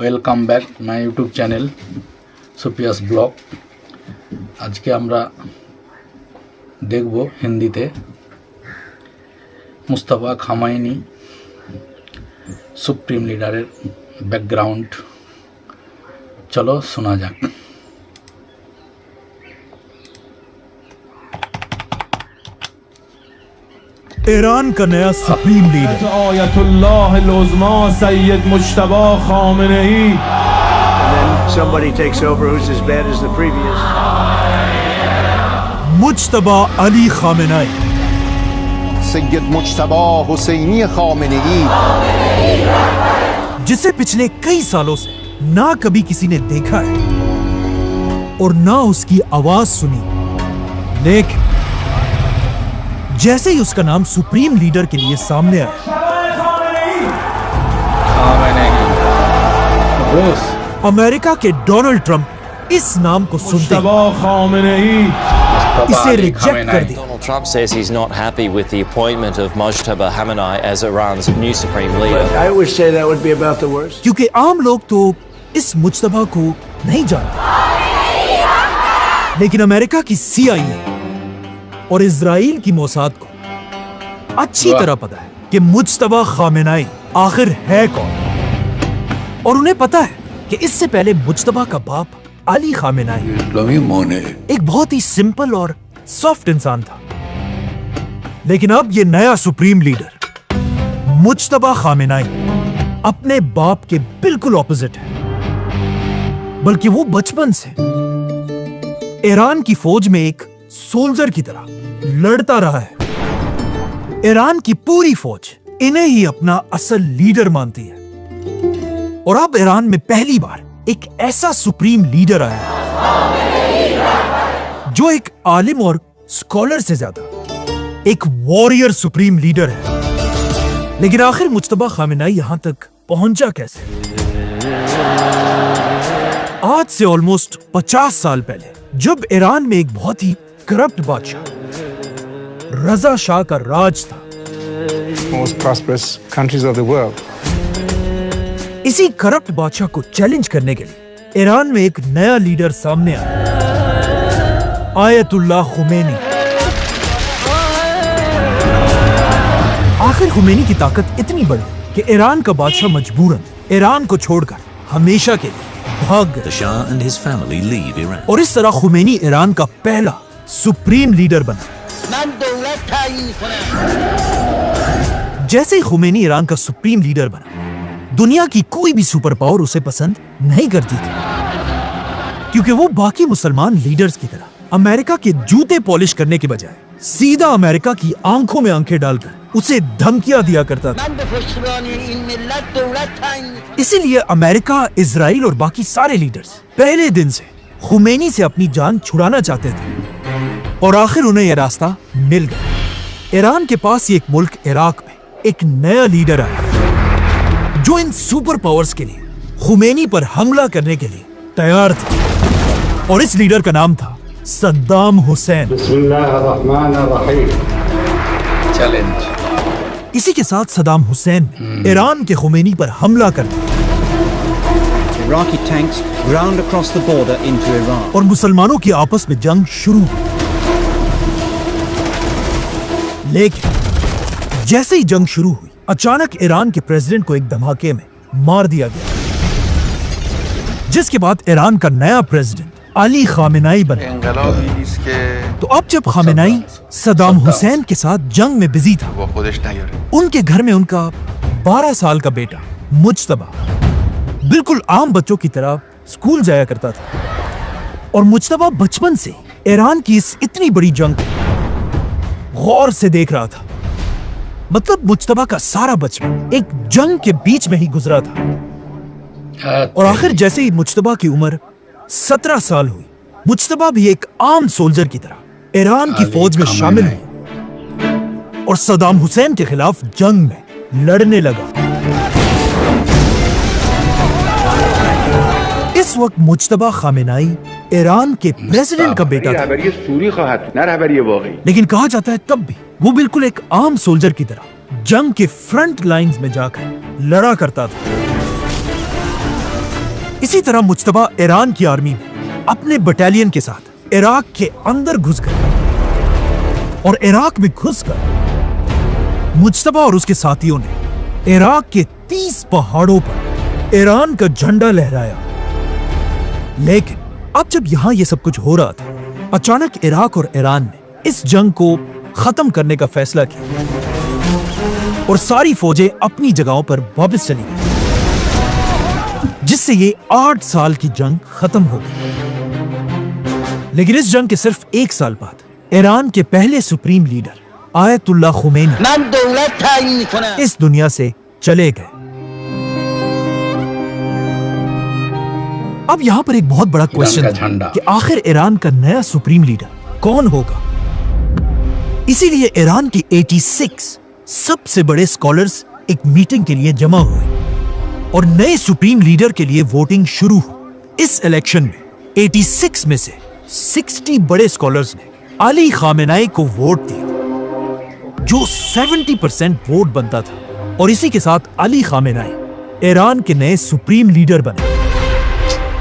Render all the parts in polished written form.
Welcome back my YouTube channel সুপিয়াস blog. আজকে আমরা দেখব হিন্দিতে মুস্তাফা খামাইনি সুপ্রিম লিডারের ব্যাকগ্রাউন্ড। চলো শোনা যাক। ईरान का नया supreme leader Ayatollah Uzma Sayyid Mojtaba Khamenei. Somebody takes over who's as bad as the previous. Mojtaba Ali Khamenei. Sayyid Mojtaba Hosseini Khamenei, जिसे पिछले कई सालों से ना कभी किसी ने देखा है और ना उसकी आवाज सुनी, लेकिन जैसे ही उसका नाम सुप्रीम लीडर के लिए सामने आया, अमेरिका के डोनाल्ड ट्रंप इस नाम को सुनते मुज्तबा खामेनेई। इसे रिजेक्ट कर दिया। Donald Trump says he's not happy with the appointment of Mojtaba Khamenei as Iran's new supreme leader. I always say that would be about the worst. क्योंकि आम लोग तो इस मुज्तबा को नहीं जानते, लेकिन अमेरिका की CIA और इजराइल की मोसाद को अच्छी तरह पता है कि मुज्तबा खामेनेई आखिर है कौन, और उन्हें पता है कि इससे पहले मुज्तबा का बाप अली खामेनेई एक बहुत ही सिंपल और सॉफ्ट इंसान था, लेकिन अब ये नया सुप्रीम लीडर मुज्तबा खामेनेई अपने बाप के बिल्कुल ऑपोजिट है। बल्कि वो बचपन से ईरान की फौज में एक सोल्जर की तरह लड़ता रहा है। ईरान की पूरी फौज इन्हें ही अपना असल लीडर मानती है, और अब ईरान में पहली बार एक ऐसा सुप्रीम लीडर आया है जो एक आलिम और स्कॉलर से ज्यादा एक वॉरियर सुप्रीम लीडर है। लेकिन आखिर मुज्तबा खामेनेई यहां तक पहुंचा कैसे? आज से ऑलमोस्ट 50 साल पहले, जब ईरान में एक बहुत ही करप्ट बादशाह रजा शाह का राज था, most prosperous countries of the world. इसी करप्ट बादशाह को चैलेंज करने के लिए ईरान में एक नया लीडर सामने आया, आयतुल्लाह खुमैनी। आखिर खुमैनी की ताकत इतनी बड़ी कि ईरान का बादशाह मजबूरन ईरान को छोड़कर हमेशा के लिए भाग गए। The Shah and his family leave Iran. और इस तरह खुमैनी ईरान का पहला सुप्रीम लीडर बना। जैसे ही खुमैनी ईरान का सुप्रीम लीडर बना, दुनिया की कोई भी सुपर पावर उसे पसंद नहीं करती थी, क्योंकि वो बाकी मुसलमान लीडर्स की तरह अमेरिका के जूते पॉलिश करने के बजाय सीधा अमेरिका की आंखों में आंखें डालकर उसे धमकियां दिया करता था। इसीलिए अमेरिका, इजराइल और बाकी सारे लीडर्स पहले दिन से खुमैनी से अपनी जान छुड़ाना चाहते थे, और आखिर उन्हें यह रास्ता मिल गया। ईरान के पास ही एक मुल्क इराक में एक नया लीडर आया जो इन सुपर पावर्स के लिए खुमैनी पर हमला करने के लिए तैयार था, और इस लीडर का नाम था सद्दाम हुसैन। चैलेंज। इसी के साथ सद्दाम हुसैन ने ईरान के खुमैनी पर हमला कर दिया Iraqi tanks ground across the border into Iran. और मुसलमानों की आपस में जंग शुरू हुई। लेकिन जैसे ही जंग शुरू हुई, अचानक ईरान के प्रेसिडेंट को एक धमाके में मार दिया गया, जिसके बाद ईरान का नया प्रेसिडेंट अली खामेनेई बना। तो अब जब खामेनेई सद्दाम हुसैन के साथ जंग में बिजी था, उनके घर में उनका 12 साल का बेटा मुज्तबा बिल्कुल आम बच्चों की तरह स्कूल जाया करता था, और मुज्तबा बचपन से ईरान की इस इतनी बड़ी जंग को गौर से देख रहा था। मतलब मुज्तबा का सारा बचपन एक जंग के बीच में ही गुजरा था। और आखिर जैसे ही मुज्तबा की उम्र 17 साल हुई, मुज्तबा भी एक आम सोल्जर की तरह ईरान की फौज में शामिल हुई और सद्दाम हुसैन के खिलाफ जंग में लड़ने लगा। इस वक्त मुज्तबा खामेनेई ईरान के प्रेसिडेंट का बेटा था, लेकिन कहा जाता है तब भी वो बिल्कुल एक आम सोल्जर की तरह जंग के फ्रंट लाइंस में जाकर लड़ा करता था। इसी तरह मुज्तबा ईरान की आर्मी में अपने बटालियन के साथ इराक के अंदर घुस गए और इराक में घुसकर मुज्तबा और उसके साथियों ने इराक के 30 पहाड़ों पर ईरान का झंडा लहराया। लेकिन अब जब यहां यह सब कुछ हो रहा था, अचानक इराक और ईरान ने इस जंग को खत्म करने का फैसला किया और सारी फौजें अपनी जगहों पर वापस चली गई, जिससे ये 8 साल की जंग खत्म हो गई। लेकिन इस जंग के सिर्फ 1 साल बाद ईरान के पहले सुप्रीम लीडर आयतुल्लाह खुमैनी इस दुनिया से चले गए। अब यहां पर एक बहुत बड़ा क्वेश्चन था कि आखिर ईरान का नया सुप्रीम लीडर कौन होगा। इसीलिए ईरान के 86 सबसे बड़े स्कॉलर्स एक मीटिंग के लिए जमा हुए और नए सुप्रीम लीडर के लिए वोटिंग शुरू हुई। इस इलेक्शन में 86 में से 60 बड़े स्कॉलर्स ने अली खामेनाई को वोट दिया, जो 70% वोट बनता था, और इसी के साथ अली खामेनाई ईरान के नए सुप्रीम लीडर बने।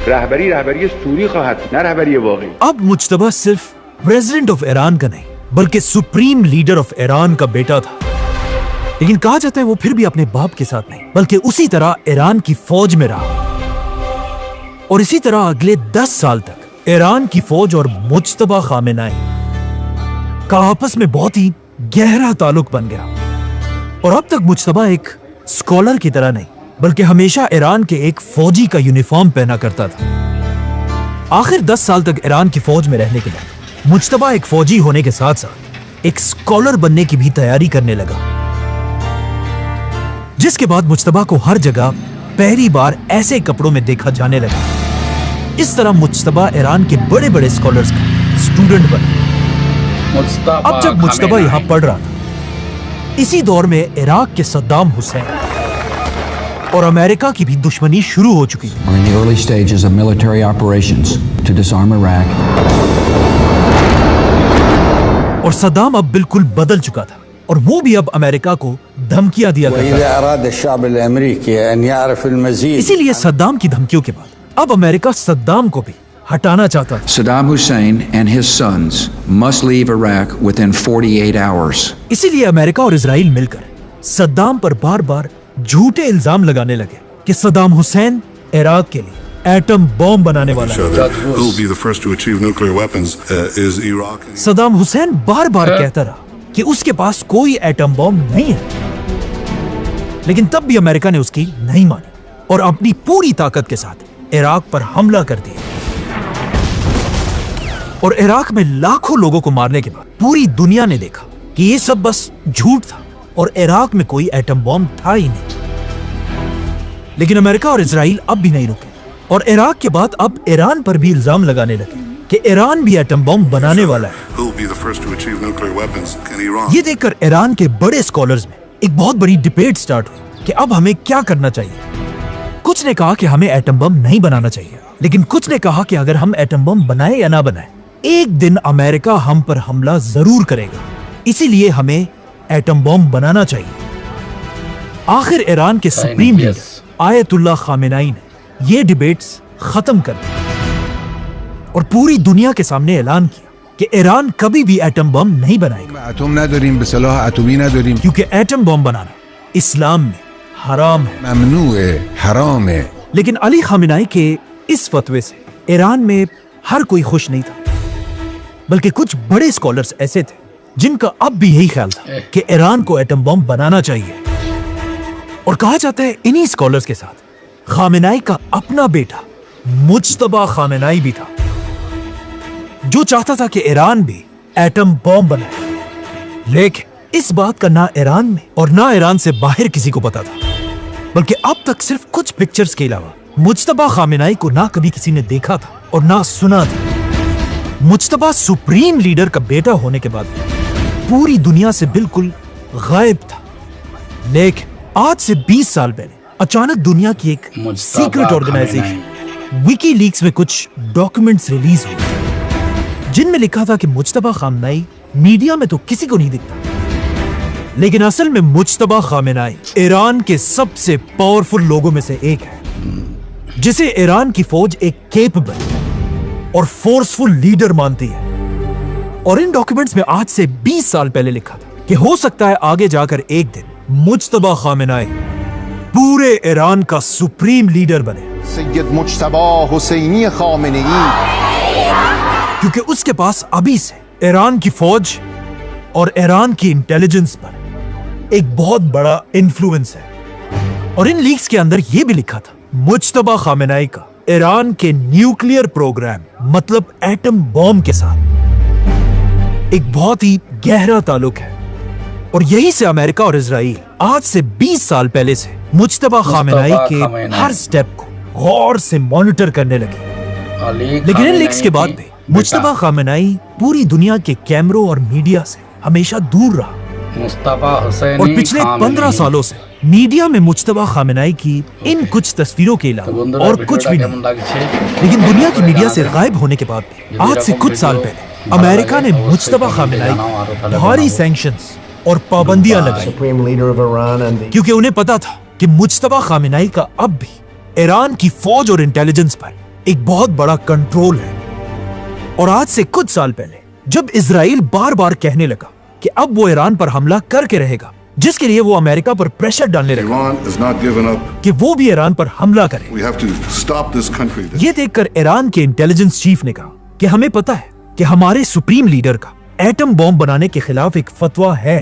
रहबरी सूरी ख़वाहत, न रहबरी वाक़ई। अब मुज्तबा सिर्फ प्रेसिडेंट ऑफ ईरान का नहीं बल्कि सुप्रीम लीडर ऑफ ईरान का बेटा था। लेकिन कहा जाता है वो फिर भी अपने बाप के साथ नहीं बल्कि उसी तरह ईरान की फौज में रहा, और इसी तरह अगले 10 साल तक ईरान की फौज और मुज्तबा खामेनाई का आपस में बहुत ही गहरा ताल्लुक बन गया। और अब तक मुज्तबा एक स्कॉलर की तरह नहीं बल्कि हमेशा ईरान के एक फौजी का यूनिफॉर्म पहना करता था। आखिर 10 साल तक ईरान की फौज में रहने के बाद मुज्तबा एक फौजी होने के साथ साथ एक स्कॉलर बनने की भी तैयारी करने लगा, जिसके बाद मुज्तबा को हर जगह पहली बार ऐसे कपड़ों में देखा जाने लगा। इस तरह मुज्तबा ईरान के बड़े बड़े स्कॉलर्स का स्टूडेंट बना। अब जब मुज्तबा यहाँ पढ़ रहा था, इसी दौर में इराक के सद्दाम हुसैन और अमेरिका की भी दुश्मनी शुरू हो चुकी थी। In the early stages of military operations to disarm Iraq. और सद्दाम अब बिल्कुल बदल चुका था और वो भी अब अमेरिका को धमकियां दिया करता था। इसीलिए सद्दाम की धमकियों के बाद अब अमेरिका सद्दाम को भी हटाना चाहता था। Saddam Hussein and his sons must leave Iraq within 48 hours. इसीलिए अमेरिका और इजराइल मिलकर सद्दाम पर बार बार झूठे इल्जाम लगाने लगे कि सद्दाम हुसैन इराक के लिए एटम बॉम्ब बनाने वाला है। सद्दाम हुसैन बार बार कहता रहा कि उसके पास कोई एटम बॉम्ब नहीं है, लेकिन तब भी अमेरिका ने उसकी नहीं मानी और अपनी पूरी ताकत के साथ इराक पर हमला कर दिया। और इराक में लाखों लोगों को मारने के बाद पूरी दुनिया ने देखा कि ये सब बस झूठ था और इराक में कोई एटम बॉम्ब था ही नहीं। लेकिन अमेरिका और इजराइल अब भी नहीं रुके और इराक के बाद अब ईरान पर भी इल्जाम लगाने लगे कि ईरान भी एटम बॉम्ब बनाने वाला है। ये देखकर ईरान के बड़े स्कॉलर्स में एक बहुत बड़ी डिबेट स्टार्ट हुई कि अब हमें क्या करना चाहिए। कुछ ने कहा कि हमें एटम बम नहीं बनाना चाहिए, लेकिन कुछ ने कहा कि अगर हम एटम बम बनाए या ना बनाए, एक दिन अमेरिका हम पर हमला जरूर करेगा, इसीलिए हमें एटम बम बनाना चाहिए। आखिर ईरान के सुप्रीम लीडर आयतुल्लाह खामेनाई ने ये डिबेट्स खत्म कर दी और पूरी दुनिया के सामने ऐलान किया कि ईरान कभी भी एटम बम नहीं बनाएगा, क्योंकि एटम बम बनाना इस्लाम में हराम है। लेकिन अली खामेनाई के इस फतवे से ईरान में हर कोई खुश नहीं था, बल्कि कुछ बड़े स्कॉलर्स ऐसे थे जिनका अब भी यही ख्याल था कि ईरान को एटम बम बनाना चाहिए। और कहा जाता है इन्हीं स्कॉलर्स के साथ खामेनाई का अपना बेटा मुज्तबा खामेनाई भी था, जो चाहता था कि ईरान भी एटम बम बनाए। लेकिन इस बात का ना ईरान में और ना ईरान से बाहर किसी को पता था, बल्कि अब तक सिर्फ कुछ पिक्चर्स के अलावा मुज्तबा खामेनाई को ना कभी किसी ने देखा था और ना सुना था। मुज्तबा सुप्रीम लीडर का बेटा होने के बाद पूरी दुनिया से बिल्कुल गायब था। लेकिन आज से 20 साल पहले अचानक दुनिया की एक सीक्रेट ऑर्गेनाइजेशन विकीलीक्स में कुछ डॉक्यूमेंट्स रिलीज हुए, जिनमें लिखा था कि मुज्तबा खामेनाई मीडिया में तो किसी को नहीं दिखता, लेकिन असल में मुज्तबा खामेनाई ईरान के सबसे पावरफुल लोगों में से एक है। जिसे ईरान की फौज एक केपेबल और फोर्सफुल लीडर मानती है। और इन डॉक्यूमेंट्स में आज से 20 साल पहले लिखा था कि हो सकता है आगे जाकर एक दिन मुज्तबा खामेनाई पूरे ईरान का सुप्रीम लीडर बने, सैयद मुज्तबा हुसैनी खामेनेई, क्योंकि उसके पास अभी से ईरान की फौज और ईरान की इंटेलिजेंस पर एक बहुत बड़ा इन्फ्लुएंस है। और इन लीक्स के अंदर यह भी लिखा था मुज्तबा खामेनाई का ईरान के न्यूक्लियर प्रोग्राम मतलब एटम बॉम्ब के साथ एक बहुत ही गहरा ताल्लुक है। और यही से अमेरिका और इजराइल आज से 20 साल पहले से मुज्तबा खामेनाई के हर स्टेप को गौर से मॉनिटर करने लगे। लेकिन इन लीक्स के बाद भी मुज्तबा खामेनाई पूरी दुनिया के कैमरों और मीडिया से हमेशा दूर रहा। और पिछले 15 सालों से मीडिया में मुज्तबा खामेनाई की इन कुछ तस्वीरों के अलावा और कुछ भी नहीं। लेकिन दुनिया की मीडिया से गायब होने के बाद भी आज से कुछ साल पहले अमेरिका ने मुज्तबा खामेनाई पर भारी सैंक्शंस और पाबंदियां लगाई, क्योंकि उन्हें पता था कि मुज्तबा खामेनाई का अब भी ईरान की फौज और इंटेलिजेंस पर एक बहुत बड़ा कंट्रोल है। और आज से कुछ साल पहले जब इजराइल बार बार कहने लगा कि अब वो ईरान पर हमला करके रहेगा, जिसके लिए वो अमेरिका पर प्रेशर डालने लगा कि वो भी ईरान पर हमला करे, ये देखकर ईरान के इंटेलिजेंस चीफ ने कहा कि हमें पता है कि हमारे सुप्रीम लीडर का एटम बॉम्ब बनाने के खिलाफ एक फतवा है,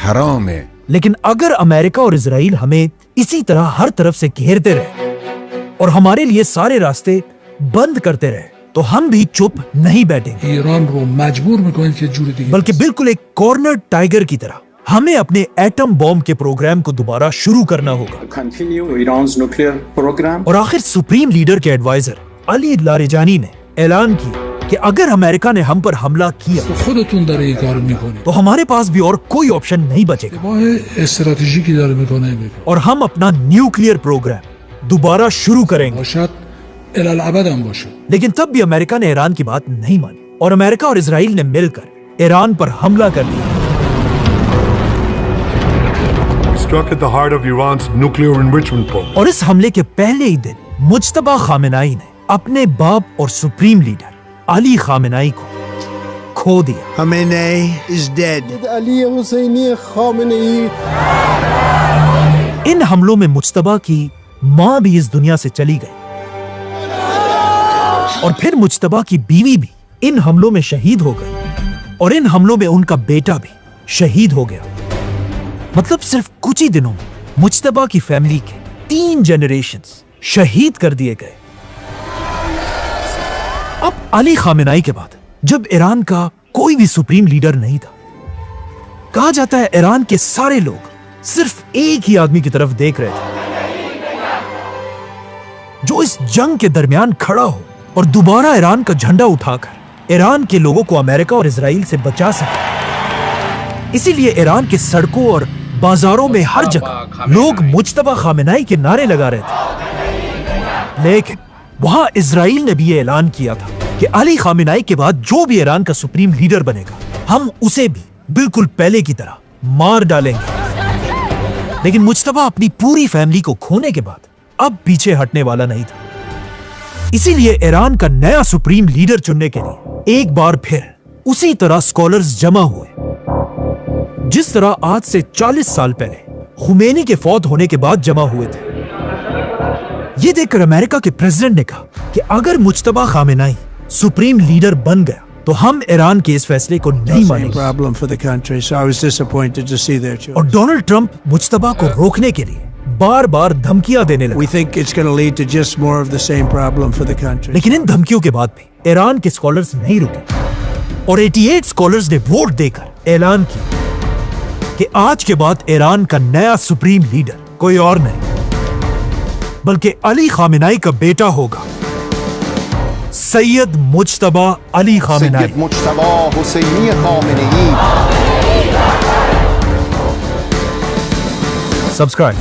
हराम है, लेकिन अगर अमेरिका और इजराइल हमें इसी तरह हर तरफ से घेरते रहे और हमारे लिए सारे रास्ते बंद करते रहे तो हम भी चुप नहीं बैठेंगे, ईरान को मजबूर बल्कि बिल्कुल एक कॉर्नर टाइगर की तरह हमें अपने एटम बॉम्ब के प्रोग्राम को दोबारा शुरू करना होगा। और आखिर सुप्रीम लीडर के एडवाइजर अली लारिजानी ने ऐलान किया कि अगर अमेरिका ने हम पर हमला किया तो हमारे पास भी और कोई ऑप्शन नहीं बचेगा और हम अपना न्यूक्लियर प्रोग्राम दोबारा शुरू करेंगे। लेकिन तब भी अमेरिका ने ईरान की बात नहीं मानी और अमेरिका और इजराइल ने मिलकर ईरान पर हमला कर दिया। और इस हमले के पहले ही दिन मुज्तबा खामेनाई ने अपने बाप और सुप्रीम लीडर अली खामेनाई को खो दिया। Khamenei is dead. इन हमलों में मुज्तबा की मां भी इस दुनिया से चली गई और फिर मुज्तबा की बीवी भी इन हमलों में शहीद हो गई और इन हमलों में उनका बेटा भी शहीद हो गया। मतलब सिर्फ कुछ ही दिनों में मुज्तबा की फैमिली के 3 जनरेशंस शहीद कर दिए गए। अब अली खामेनाई के बाद जब ईरान का कोई भी सुप्रीम लीडर नहीं था, कहा जाता है ईरान के सारे लोग सिर्फ एक ही आदमी की तरफ देख रहे थे जो इस जंग के दरमियान खड़ा हो और दोबारा ईरान का झंडा उठाकर ईरान के लोगों को अमेरिका और इजराइल से बचा सके। इसीलिए ईरान के सड़कों और बाजारों में हर जगह लोग मुज्तबा खामेनाई के नारे लगा रहे थे। लेकिन वहां इजराइल ने भी ये ऐलान किया था कि अली खामेनाई के बाद जो भी ईरान का सुप्रीम लीडर बनेगा हम उसे भी बिल्कुल पहले की तरह मार डालेंगे। लेकिन मुज्तबा अपनी पूरी फैमिली को खोने के बाद अब पीछे हटने वाला नहीं था। इसीलिए ईरान का नया सुप्रीम लीडर चुनने के लिए एक बार फिर उसी तरह स्कॉलर्स जमा हुए जिस तरह आज से 40 साल पहले खुमैनी के फौत होने के बाद जमा हुए थे। ये देखकर अमेरिका के प्रेसिडेंट ने कहा कि अगर मुज्तबा खामेनाई सुप्रीम लीडर बन गया तो हम ईरान के इस फैसले को नहीं मानेंगे। और डोनाल्ड ट्रंप मुज्तबा को रोकने के लिए बार बार धमकियां देने लगे। लेकिन इन धमकियों के बाद भी ईरान के स्कॉलर्स नहीं रुके और 88 स्कॉलर्स ने वोट देकर ऐलान किया कि आज के बाद ईरान का नया सुप्रीम लीडर कोई और नहीं बल्कि अली खामेनाई का बेटा होगा, Syed Mujtaba Ali खामेनाई। Syed Mojtaba Hosseini Khamenei. Subscribe.